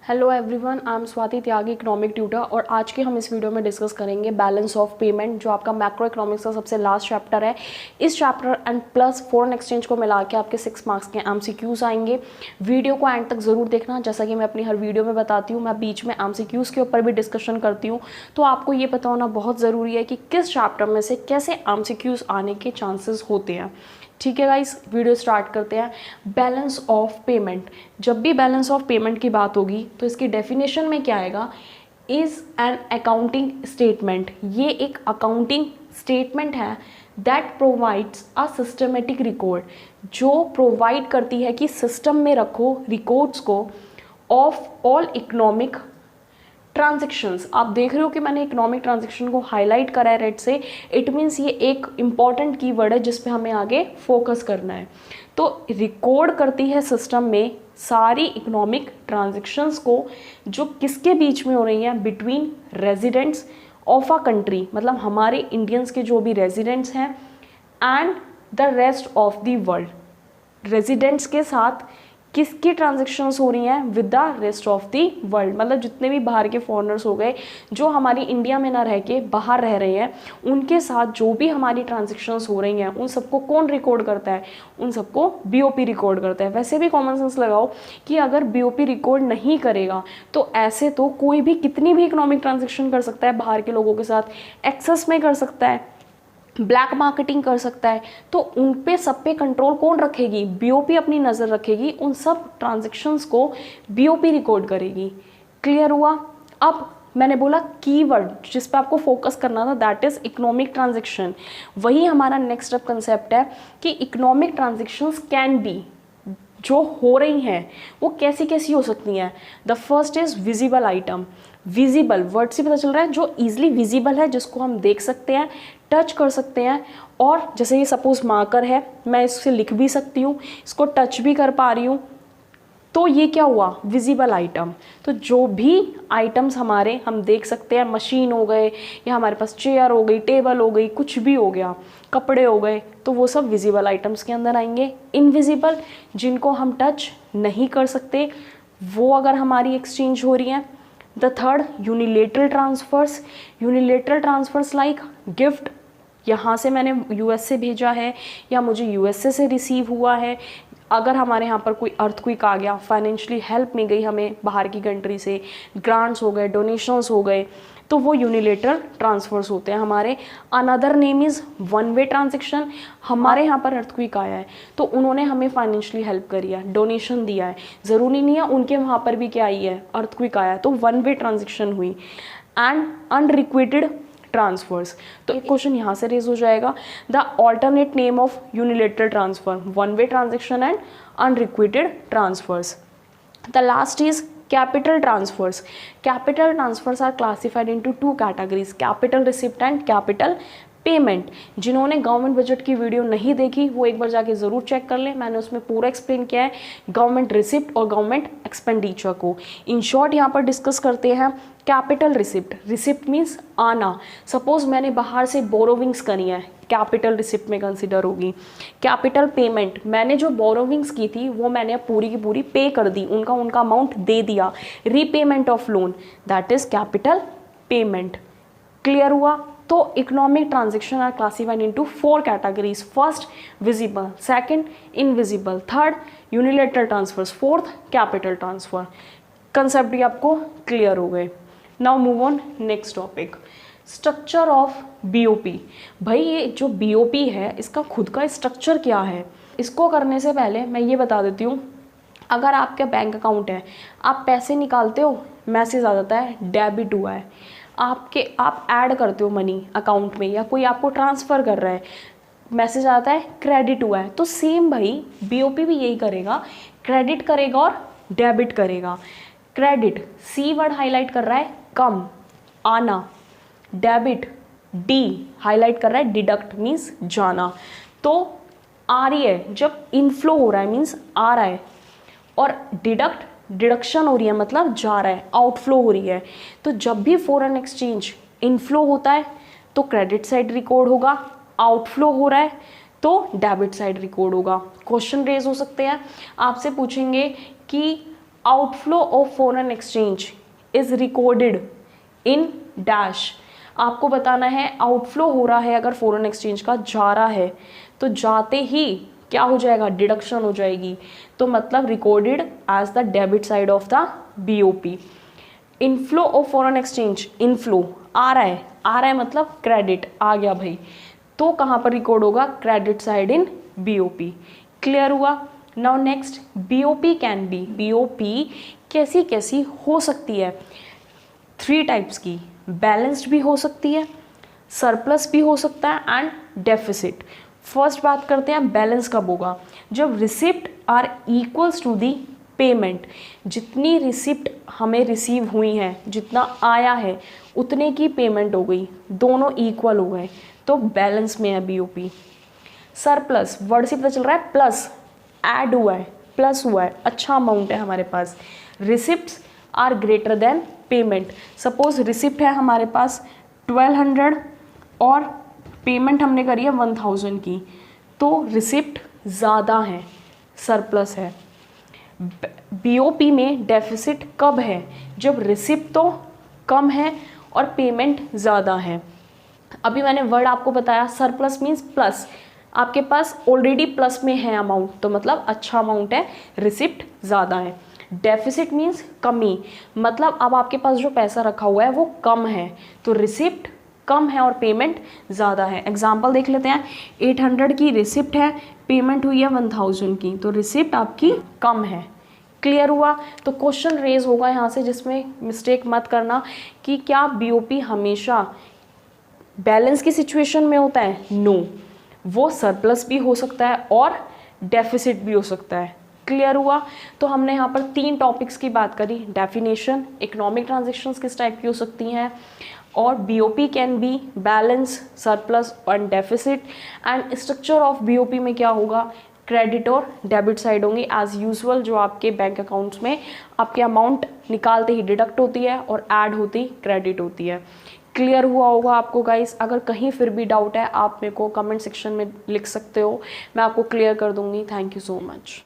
Hello everyone, I am Swati Tyagi, economic tutor. और आज के हम इस वीडियो में डिस्कस करेंगे बैलेंस ऑफ पेमेंट, जो आपका मैक्रो इकोनॉमिक्स का सबसे लास्ट चैप्टर है। इस chapter and plus foreign exchange को मिला के आपके 6 मार्क्स के एमसीक्यूज आएंगे। वीडियो को एंड तक ज़रूर देखना। जैसा कि मैं अपनी हर वीडियो में बताती हूँ, मैं बीच में एमसीक्यूज के ऊपर भी डिस्कशन करती हूँ, तो आपको ये पता होना बहुत ज़रूरी है कि किस चैप्टर में से कैसे एमसीक्यूज आने के चांसेस होते हैं। ठीक है गाइस, वीडियो स्टार्ट करते हैं। बैलेंस ऑफ पेमेंट, जब भी बैलेंस ऑफ पेमेंट की बात होगी तो इसकी डेफिनेशन में क्या आएगा, इज़ एन अकाउंटिंग स्टेटमेंट। ये एक अकाउंटिंग स्टेटमेंट है that provides a systematic record, जो प्रोवाइड करती है कि सिस्टम में रखो रिकॉर्ड्स को ऑफ ऑल इकोनॉमिक ट्रांजेक्शन्स। आप देख रहे हो कि मैंने इकोनॉमिक ट्रांजेक्शन को हाईलाइट करा है रेड से। इट मीन्स ये एक इंपॉर्टेंट कीवर्ड है जिस पे हमें आगे फोकस करना है। तो रिकॉर्ड करती है सिस्टम में सारी इकोनॉमिक ट्रांजेक्शन्स को, जो किसके बीच में हो रही हैं, between residents of a country, मतलब हमारे इंडियंस के जो भी रेजिडेंट्स हैं, and the rest of the world. Residents के साथ किसकी ट्रांजेक्शन्स हो रही हैं, with the rest of the world, मतलब जितने भी बाहर के फॉरेनर्स हो गए जो हमारी इंडिया में ना रह के बाहर रह रहे हैं, उनके साथ जो भी हमारी ट्रांजेक्शन्स हो रही हैं उन सबको कौन रिकॉर्ड करता है, उन सबको बीओपी रिकॉर्ड करता है। वैसे भी कॉमन सेंस लगाओ कि अगर बीओपी रिकॉर्ड नहीं करेगा तो ऐसे तो कोई भी कितनी भी इकोनॉमिक ट्रांजेक्शन कर सकता है, बाहर के लोगों के साथ एक्सेस में कर सकता है, ब्लैक मार्केटिंग कर सकता है। तो उन पे सब पे कंट्रोल कौन रखेगी, बीओपी अपनी नज़र रखेगी, उन सब ट्रांजेक्शन्स को बीओपी रिकॉर्ड करेगी। क्लियर हुआ? अब मैंने बोला कीवर्ड जिस पे आपको फोकस करना था, दैट इज इकोनॉमिक ट्रांजेक्शन। वही हमारा नेक्स्ट अप कंसेप्ट है कि इकोनॉमिक ट्रांजेक्शन्स कैन बी, जो हो रही हैं वो कैसी कैसी हो सकती हैं। The first is visible item. Visible word से पता चल रहा है, जो ईजिली विजिबल है, जिसको हम देख सकते हैं, टच कर सकते हैं। और जैसे ये सपोज मार्कर है, मैं इससे लिख भी सकती हूँ, इसको टच भी कर पा रही हूँ, तो ये क्या हुआ, विजिबल आइटम। तो जो भी आइटम्स हमारे हम देख सकते हैं, मशीन हो गए या हमारे पास चेयर हो गई, टेबल हो गई, कुछ भी हो गया, कपड़े हो गए, तो वो सब विजिबल आइटम्स के अंदर आएंगे। इनविजिबल, जिनको हम टच नहीं कर सकते, वो अगर हमारी एक्सचेंज हो रही है। The third, unilateral transfers. Unilateral transfers like gift, यहाँ से मैंने यूएस से भेजा है या मुझे यूएसए से रिसीव हुआ है। अगर हमारे यहाँ पर कोई अर्थक्वेक आ गया, फाइनेंशियली हेल्प मिल गई हमें बाहर की कंट्री से, ग्रांट्स हो गए, डोनेशंस हो गए, तो वो यूनिलेटरल ट्रांसफर्स होते हैं हमारे। Another name is one way transaction. हमारे यहाँ पर अर्थक्वेक आया है तो उन्होंने हमें फाइनेंशियली हेल्प करी है, डोनेशन दिया है, ज़रूरी नहीं है उनके वहाँ पर भी क्या आई है, अर्थक्वेक आया है, तो वन वे ट्रांजेक्शन हुई। एंड अनरिक्वेटेड ट्रांसफर्स, तो एक क्वेश्चन यहाँ से रेज हो जाएगा, the alternate name of unilateral transfer, one way transaction and unrequited transfers. The last is capital transfers. Capital transfers are classified into two categories, capital receipt and capital payment. जिन्होंने government budget की video नहीं देखी वो एक बार जाके ज़रूर check कर लें, मैंने उसमें पूरा एक्सप्लेन किया है गवर्नमेंट रिसिप्ट और गवर्नमेंट एक्सपेंडिचर को। इन शॉर्ट यहाँ पर डिस्कस करते हैं कैपिटल रिसिप्ट। रिसिप्ट मीन्स आना। सपोज मैंने बाहर से बोरोविंग्स करी है, कैपिटल रिसिप्ट में कंसिडर होगी। कैपिटल पेमेंट, मैंने जो बोरोविंग्स की थी वो मैंने पूरी की पूरी पे कर दी, उनका अमाउंट दे दिया। Repayment of loan, that is capital payment. Clear हुआ? तो economic transaction are classified into 4 categories. First visible, second invisible, third unilateral transfers, fourth capital transfer. Concept भी आपको क्लियर हो गए। Now move on next topic, structure of BOP. भाई ये जो BOP है इसका खुद का स्ट्रक्चर क्या है, इसको करने से पहले मैं ये बता देती हूँ। अगर आपका बैंक अकाउंट है, आप पैसे निकालते हो, मैसेज आ जाता है डेबिट हुआ है, आप ऐड करते हो मनी अकाउंट में या कोई आपको ट्रांसफ़र कर रहा है, मैसेज आता है क्रेडिट हुआ है। तो सेम भाई बीओपी भी यही करेगा, क्रेडिट करेगा और डेबिट करेगा। क्रेडिट, सी वर्ड हाईलाइट कर रहा है कम, आना। डेबिट, डी हाईलाइट कर रहा है डिडक्ट, मीन्स जाना। तो आ रही है जब इनफ्लो हो रहा है मीन्स आ रहा है, और डिडक्शन हो रही है मतलब जा रहा है, आउटफ्लो हो रही है। तो जब भी फॉरेन एक्सचेंज इनफ्लो होता है तो क्रेडिट साइड रिकॉर्ड होगा, आउटफ्लो हो रहा है तो डेबिट साइड रिकॉर्ड होगा। क्वेश्चन रेज हो सकते हैं, आपसे पूछेंगे कि outflow of foreign exchange is recorded in dash. आपको बताना है आउटफ्लो हो रहा है अगर फॉरेन एक्सचेंज का, जा रहा है तो जाते ही क्या हो जाएगा, डिडक्शन हो जाएगी, तो मतलब recorded as the debit side of the BOP. Inflow of foreign exchange, inflow आ रहा है मतलब क्रेडिट आ गया भाई, तो कहाँ पर रिकॉर्ड होगा, credit side in BOP. Clear हुआ। Now next, BOP can be, BOP कैसी कैसी हो सकती है, 3 टाइप्स की, बैलेंस्ड भी हो सकती है, सरप्लस भी हो सकता है एंड डेफिसिट। फर्स्ट बात करते हैं बैलेंस कब होगा, जब receipt are equals to the payment, जितनी रिसिप्ट हमें रिसीव हुई हैं, जितना आया है उतने की पेमेंट हो गई, दोनों इक्वल हो गए, तो बैलेंस में है बीओपी। सरप्लस, वर्ड से पता चल रहा है प्लस, ऐड हुआ है, प्लस हुआ है, अच्छा अमाउंट है हमारे पास। Receipts are greater than payment, suppose receipt है हमारे पास 1200 और पेमेंट हमने करी है 1000 की, तो रिसिप्ट ज़्यादा है, सरप्लस है। बीओपी में डेफिसिट कब है, जब रिसिप्ट तो कम है और पेमेंट ज़्यादा है। अभी मैंने वर्ड आपको बताया, सरप्लस मीन्स प्लस, आपके पास ऑलरेडी प्लस में है अमाउंट, तो मतलब अच्छा अमाउंट है, रिसिप्ट ज़्यादा है। डेफिसिट मीन्स कमी, मतलब अब आपके पास जो पैसा रखा हुआ है वो कम है, तो रिसिप्ट कम है और पेमेंट ज़्यादा है। एग्जाम्पल देख लेते हैं, 800 की रिसिप्ट है, पेमेंट हुई है 1000 की, तो रिसिप्ट आपकी कम है। क्लियर हुआ। तो क्वेश्चन रेज होगा यहाँ से जिसमें मिस्टेक मत करना कि क्या बीओपी हमेशा बैलेंस की सिचुएशन में होता है, नो, वो सरप्लस भी हो सकता है और डेफिसिट भी हो सकता है। क्लियर हुआ। तो हमने यहाँ पर 3 टॉपिक्स की बात करी, डेफिनेशन, इकोनॉमिक ट्रांजेक्शन्स किस टाइप की हो सकती हैं, और BOP can be balance, surplus and deficit, and structure of BOP में क्या होगा, क्रेडिट और डेबिट साइड होंगी एज यूजुअल, जो आपके बैंक अकाउंट्स में आपके अमाउंट निकालते ही डिडक्ट होती है और ऐड होती क्रेडिट होती है। क्लियर हुआ होगा आपको गाइस। अगर कहीं फिर भी डाउट है आप मेरे को कमेंट सेक्शन में लिख सकते हो, मैं आपको क्लियर कर दूंगी। Thank you so much.